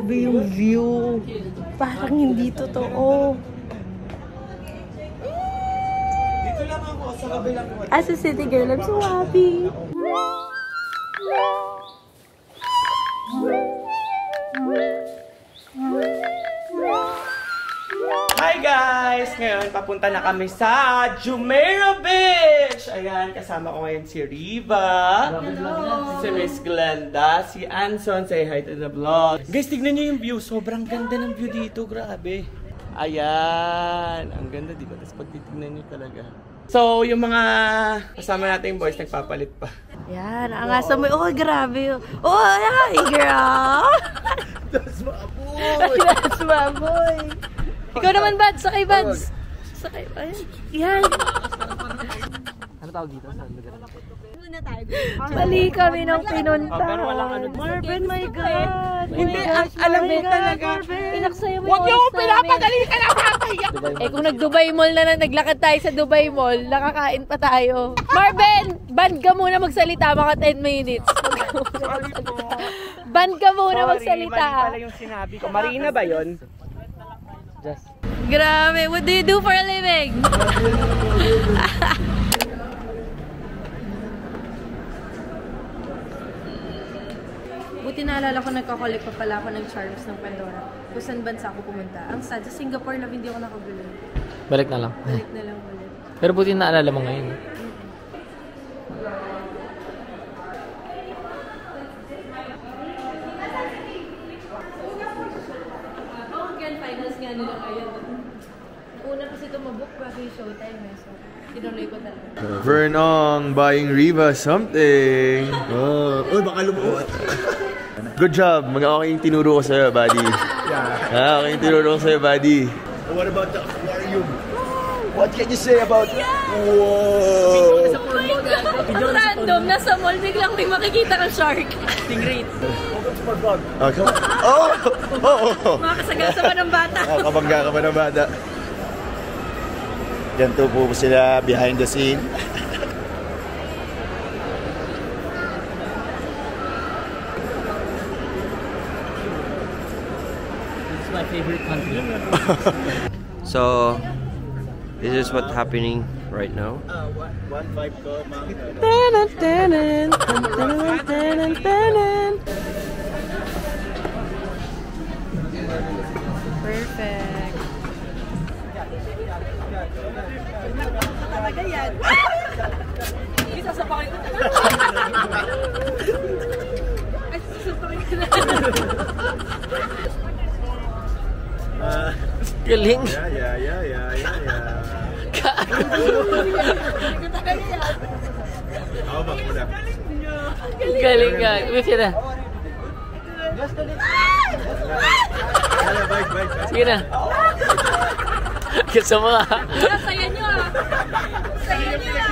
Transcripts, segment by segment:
Grabe yung view. Parang hindi totoo. Dito lang ako sa kabilang wall. As a city girl, I'm so happy. Hi guys! Ngayon, papunta na kami sa Jumeirah Beach! Ayan, kasama ko ngayon si Riva. Hello! Si Miss Glenda, si Anson, say hi to the vlog. Guys, tignan nyo yung view. Sobrang ganda ng view dito. Grabe. Ayan. Ang ganda, di ba? Tapos pag titignan nyo talaga. So, yung mga kasama nating boys, nagpapalit pa. Yan, ang asa mo. Oh, grabe. Oh, hi, girl! That's my boy! That's my boy! Ikaw naman, Bads. Sakay, Bads. Sakay. Ayan. Yan. Ano tawag dito? Saan lugar? Mali kami ng pinunta. Pero walang ano. Marvin, my God. Hindi, alam mo talaga. Pinaksaya mo Huwag niyo akong pinapadali ka na papahiya! Eh kung nag-Dubai Mall na naglakad tayo sa Dubai Mall, nakakain pa tayo. Marvin, ban ka muna magsalita mga 10 minutes. Ban ka muna magsalita. Mali pala yung sinabi ko. Marina ba yun? Just. Grabe, what do you do for a living? Buti naalala ko, nagkakollect pa pala ako ng charms ng Pandora. Kung saan bansa ako pumunta. Ang sad, sa Singapore na hindi ako nakabili. Balik na lang. Balik na lang ulit. Pero buti naalala mo ngayon. Grand finals nga nila ngayon. Una kasi tumabok bago yung showtime eh. So, tinuloy ko talaga. Vernong buying Riva something. Oh, baka lumuot. Good job. Okay yung tinuro ko sa'yo, buddy. Yeah. Okay yung tinuro ko sa'yo, buddy. What about the aquarium? What can you say about it? Whoa! Ang random, nasa mall, biglang may makikita kang shark. Stingray. Okay. Oh! Makakasagasa pa ng bata. Kabangga ka pa ng bata. Ganito po sila behind the scene. This is my favorite country. So, this is what's happening right now. 1-5 ko, ma'am. Perfect. Talaga yan. Isa sa pakay ko. Ay, susupakin ko na. Galing. Yeah. Ako ba muna? Galing ka. Gusto na. Sige na. Gusto mo ka. Saya nyo ah. Saya nyo ah.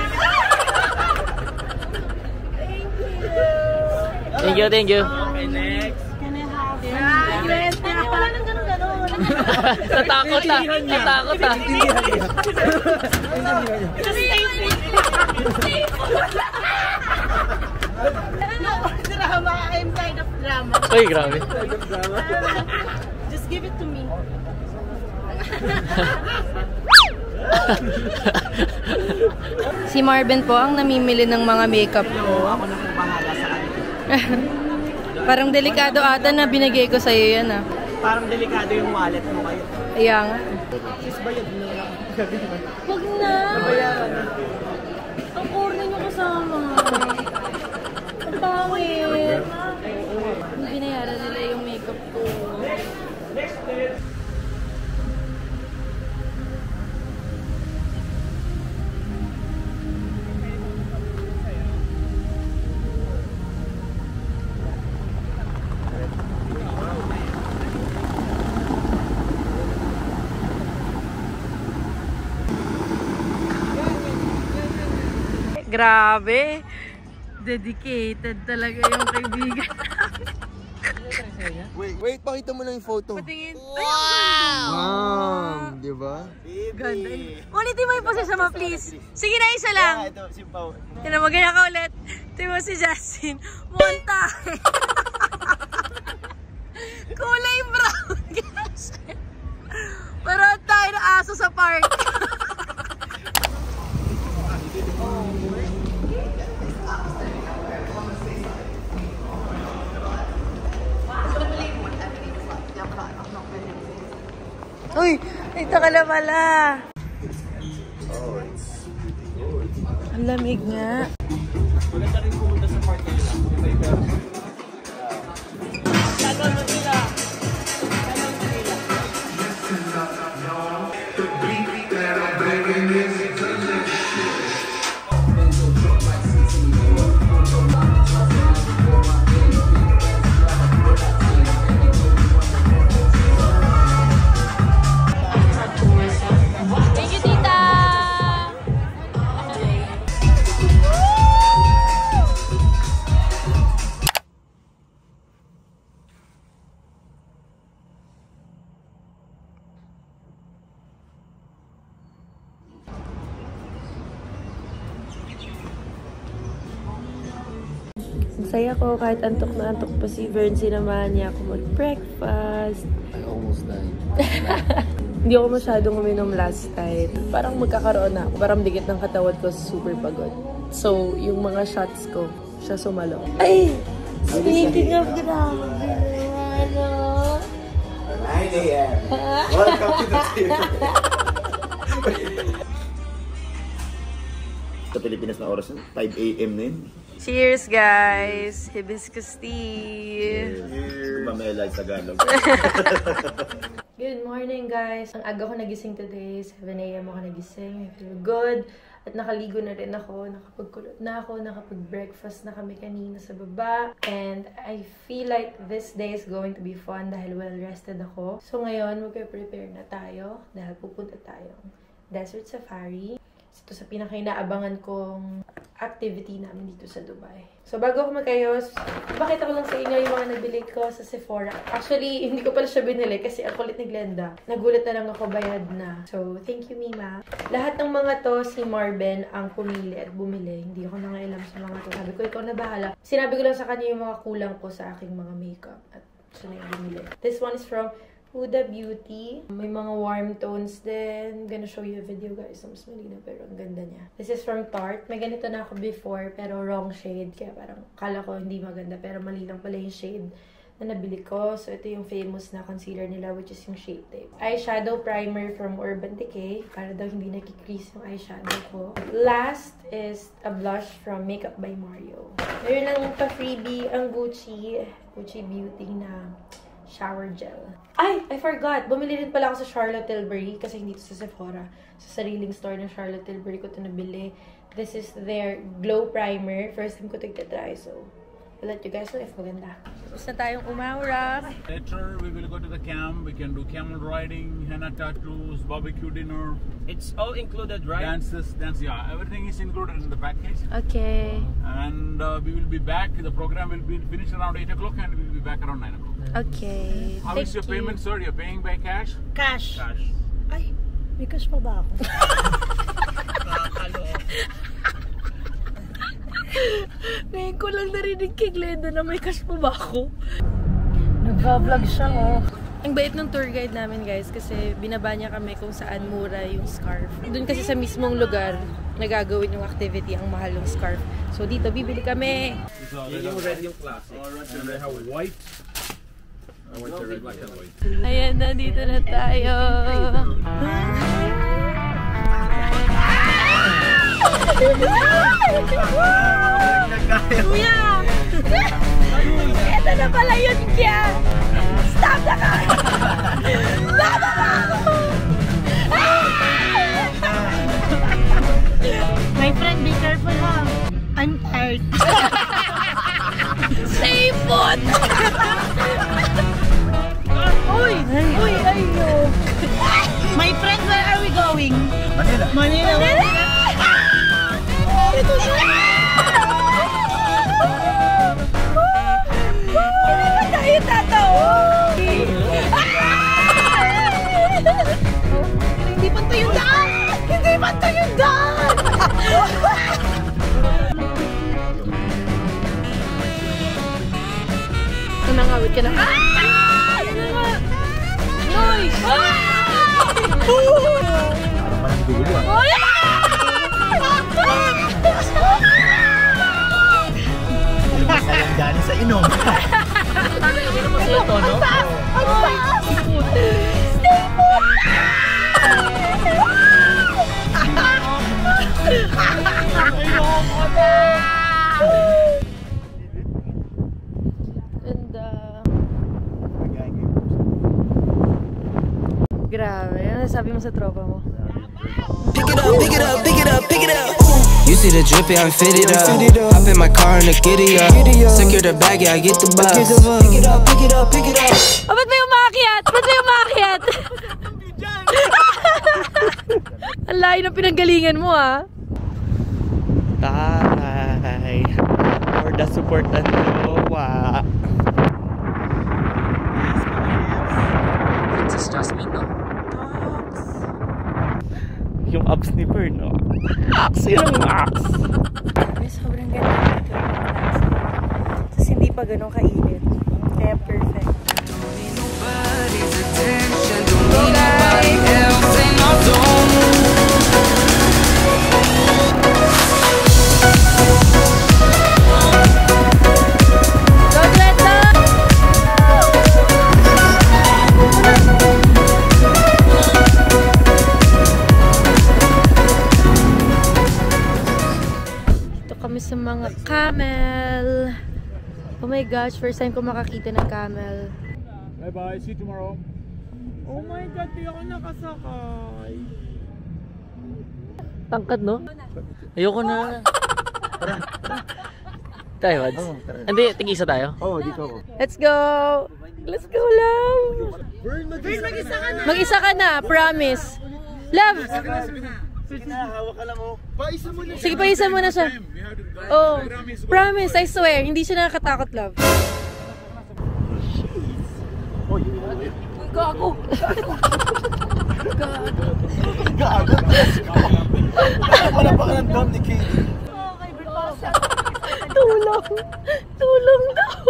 Thank you. Okay, next. Can I have it? Kaya wala nang ganun-ganun. Natakot ah. Drama, I'm kind of drama. Uy, grabe. Just give it to me. Si Marvin po ang namimili ng mga makeup ko. Ako na po bahala sa kanila. Parang delikado ata na binigay ko sa'yo yan ah. Parang delikado yung wallet mo kayo. Kaya nga. Sis, bayad na lang. Huwag na! Bayaran na. Ang corny nyo kasama. Ang pangit. Hindi binayaran nila yung makeup ko. Grabe. Dedicated talaga yung kaibigan. Wait, pakita mo lang yung photo. Patingin. Wow! Di ba? Ganda. Ulitin mo yung poses mo, please. Sige na, isa lang. Ito, si Pao. Yan, maganda ka ulit. Tingnan mo si Justin. Monta. Kulay brown, guys. Parang tayo na aso sa park. Uy, dito ka na pala. Ang lamig nga. Maganda rin pumunta sa park nila. Salon Manila. Salon Manila. Thank you, tita! Masaya ko kahit antok na antok pa si Vern, sinamahan niya ako mag-breakfast. I almost died. Hindi ako masyadong uminom last time. Parang magkakaroon na ako. Parang dikit ng katawan ko, super pagod. So, yung mga shots ko, siya sumalo. Ay! Speaking of grabe, ano? 9 a.m. Welcome to the team. Sa Pilipinas na oras, 5 a.m. na yun. Cheers, guys! Hibiscus tea! Cheers! Mamela sa Tagalog. Good morning, guys! Ang aga ko nagising today. 7 a.m. ako nagising. I feel good. At nakaligo na rin ako. Nakapagkulot na ako. Nakapag-breakfast na kami kanina sa baba. And I feel like this day is going to be fun dahil well-rested ako. So ngayon, magpe-prepare na tayo dahil pupunta tayong Desert Safari. Ito sa pinaka-inaabangan kong activity namin dito sa Dubai. So, bago ako magkayos, pakita ko lang sa inyo yung mga nabili ko sa Sephora. Actually, hindi ko pala siya binili kasi ang kulit ni Glenda. Nagulat na lang ako, bayad na. So, thank you, Mima. Lahat ng mga to, si Marben ang pumili at bumili. Hindi ako nangailam sa mga to. Sabi ko, ikaw na bahala. Sinabi ko lang sa kanya yung mga kulang ko sa aking mga makeup. At siya na yung bumili. This one is from Huda Beauty. May mga warm tones din. Gonna show you a video, guys. Mas malinaw pero ang ganda niya. This is from Tarte. May ganito na ako before pero wrong shade. Kaya parang kala ko hindi maganda pero mali lang pala yung shade na nabili ko. So ito yung famous na concealer nila which is yung Shape Tape. Eyeshadow primer from Urban Decay para daw hindi nakikrease yung eyeshadow ko. Last is a blush from Makeup by Mario. Meron lang pa-freebie ang Gucci Beauty na shower gel. Ay! I forgot! Bumili rin pala ako sa Charlotte Tilbury kasi hindi ito sa Sephora. Sa sariling store ng Charlotte Tilbury ko ito nabili. This is their glow primer. First time ko ito try, so I'll let you guys know if maganda. Tapos na tayong umawrak. Later we will go to the camp. We can do camel riding, henna tattoos, barbecue dinner. It's all included, right? Dances, yeah. Everything is included in the package. Okay. And we will be back. The program will be finished around 8 o'clock and we will be back around 9 o'clock. Okay. How is your payment, sir? You're paying by cash? Cash. Cash. Ay, may cash pa ba ako? Ngayon ko lang narinig kay Glenda na may cash pa ba ako. Nagva-vlog siya, oh. Ang bait ng tour guide namin, guys, kasi binaba niya kami kung saan mura yung scarf. Doon kasi sa mismong lugar nagagawin yung activity ang mahal yung scarf. So dito bibili kami. Yung red yung classic. They have white. I want the red, black and white. Ayan, nandito na tayo. Kuya! Ito na pala yun, Kya! Stop na ka! Baba ba ako! My friend, be careful, ha? I'm tired. Stay put! Uy! Uy, ayo! My friend, where are we going? Manila. Manila. Ito siya! Hindi ba tayo tataon? Hindi pa tayo daan! Hindi pa tayo daan! Nangawit ka na. masasabi mo sa tropa mo? Pick it up, pick it up, pick it up, pick it up. You see the drippy, I'm fitted up. Hop in my car and the giddy up. Secure the bag, yeah, I get the bus. Pick it up, pick it up, pick it up. Oh, ba't may umakyat? Ba't may umakyat? Ang layo ng pinanggalingan mo, ha? Taray. For the support and jowa. Princess Jasmine, no? Yung abs ni Bern, no? Ax! Yun ang ax! Ay, sobrang ganda dito. Tapos hindi pa ganun kainit. Kaya perfect. Go guys! Go Glenda! Dito kami sa mga camel. Oh my gosh, first time ko makakita ng camel. Bye-bye. See you tomorrow. Oh my God, di ako nakasakay. Tangkad, no? Ayoko na. Tayo, Wads. Hindi, tig-isa tayo. Oo, dito ako. Let's go! Let's go, love! Mag-isa ka na, promise. Love! Hawak ka lang, oh. Paisa mo na. Sige, paisa mo na siya. Oh, promise, I swear. Hindi siya nakakatakot, love. Gago! Gago! Wala pa ka ng drum ni Katie. Tulong! Tulong daw!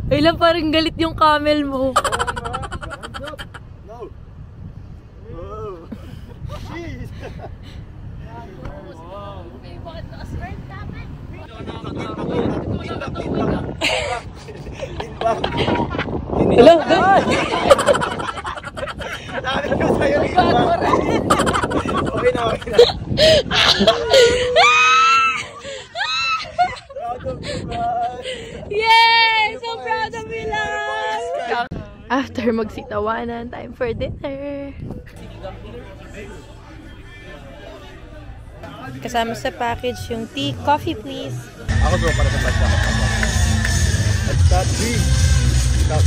Ay lang, parang galit yung camel mo. No. Oh. Jeez. Hello, go! Sabi ko sa'yo, okay na, okay na. Yay! So proud of you, love! After magsitawanan, time for dinner. Kasama sa package yung tea, coffee please. Ako bro, para sa pasta. Stop, G. Stop.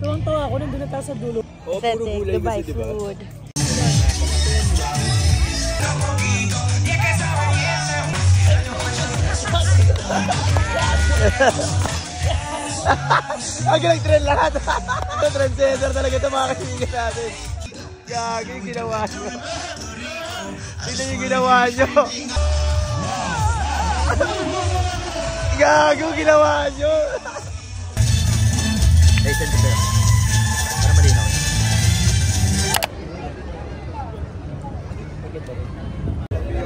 Tuwang-tuwa ako, nandun na tayo sa dulo. Oh, puro gulay Dubai kasi, diba? food. Ang nag-trend lahat. Trendsetter talaga ito mga kaibigan natin. Gagi yung ginawa nyo. Tignan yung ginawa nyo. Gago yung ginawa nyo. Hey, send ko sa'yo. Para malinaw.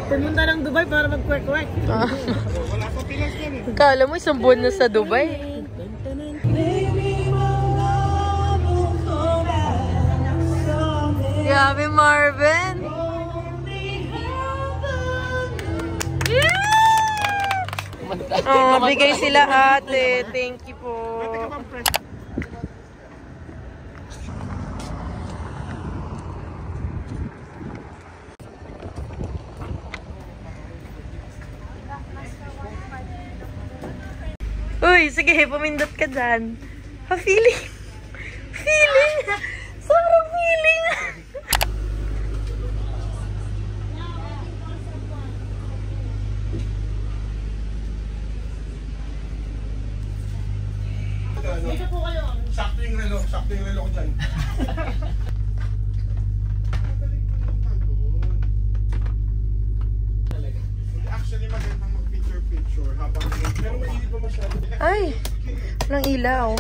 Pumunta ng Dubai para mag-quack-quack. Kala mo isang buwan na sa Dubai. Grabe, Marvin! Oh, bigay sila ate. Thank you po. Uy, sige, pumindot ka dyan. Feeling. Feeling. Sobrang feeling. Sakto yung relo ko dyan. Actually, magandang mag-picture habang pero hindi pa masyado. Ay, walang ilaw.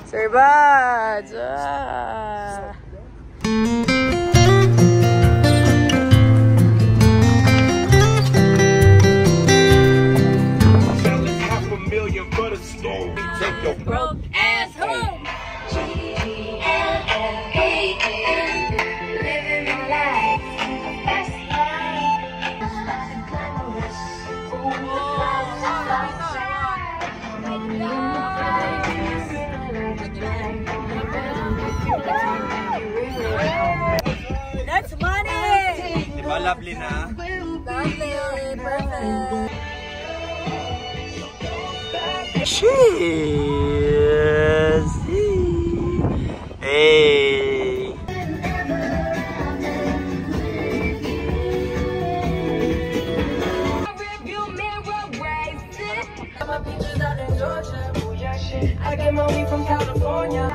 Sir Buds! Ah. Broke ass lovely na. Lovely, perfect. Cheers! Hey! I get my weed from California.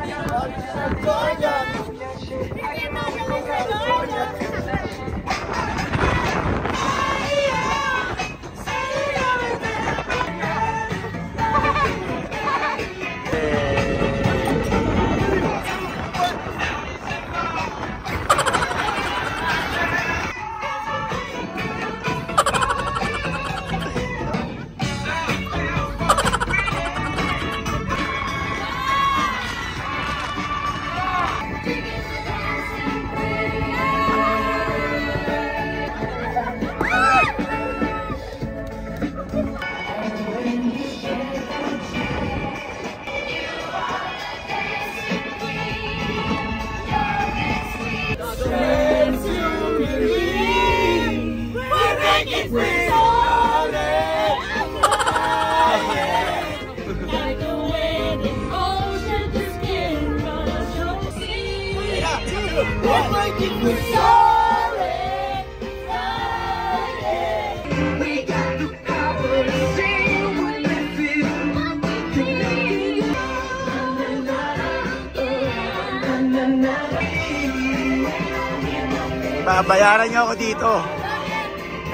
Babayaran niyo ako dito.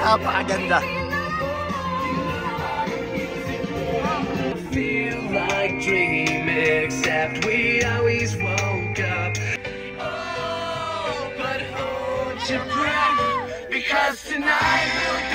Napakaganda. Feel like dream except we always woke up. Oh, but hold your breath because tonight we'll